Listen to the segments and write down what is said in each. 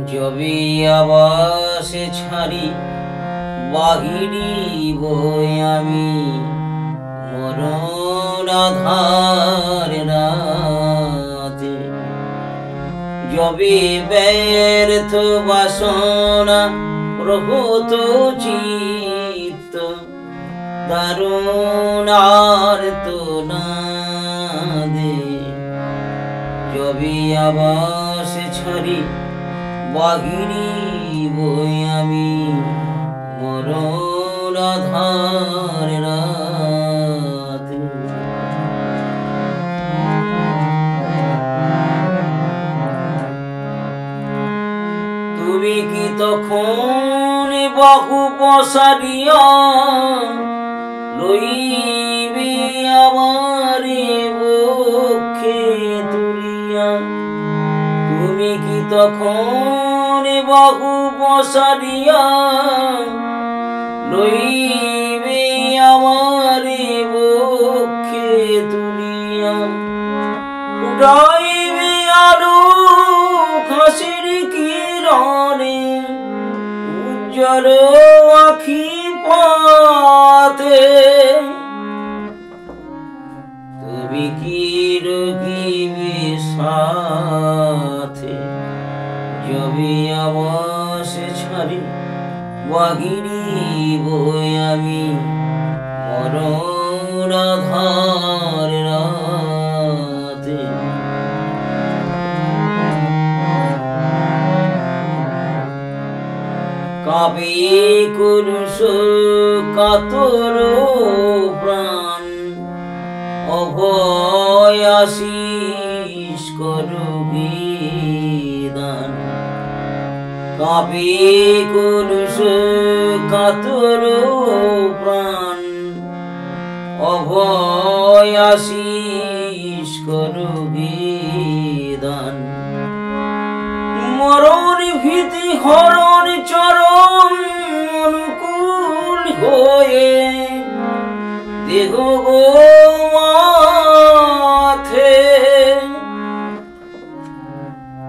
যবি আবাসে ছাড়ি বাহিরিব আমি মরণ আধার রাতে। যবি ব্যর্থ বাসনা প্রহত চিত্ত দারুণ আর্তনাদে। যবি আবাসে ছাড়ি বাহিরিব আমি মরণ আধার রাতে। তুমি কি তখন বাহু পসারিয়া লইবে আমারে বক্ষে তুলিয়া? তুমি কি তখন বাহু পসারিয়া লইবে আমারে বক্ষে তুলিয়া? উড়াইবে আলো হাসির কিরণে উজ্জ্বল আখি পাতে। তুমি কি রহিবে সাথে যবি আবাসে ছাড়ি বাহিরিব আমি মরণ আধার রাতে। কাবে কুরুষ কাতর প্রাণ অভয় আশিস করবি দান। কাবে কুরুষ কাতর প্রাণ অভয় আশিস করবি দান। মরণ ভীতি হরণ চরণ অনুকূল হয়ে দেহ গো মাথে।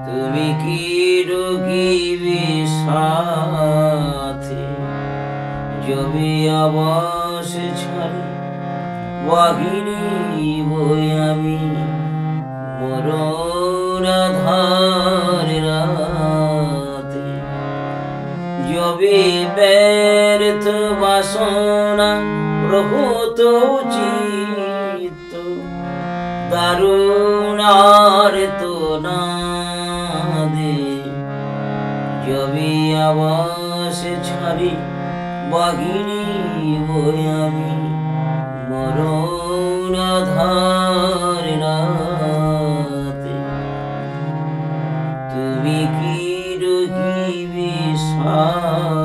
তুমি কি রহিবে সাথে যবি আবাসে ছাড়ি বাহিরিব আমি মরণ আধার রাতে। যবি ব্যর্থ বাসনা প্রহত চিত্ত দারুণ আর্তনাদে। যবি আবাসে ছাড়ি বাহিরিব আমি মরণ আধার রাতে। তুমি কি রহিবে সাথে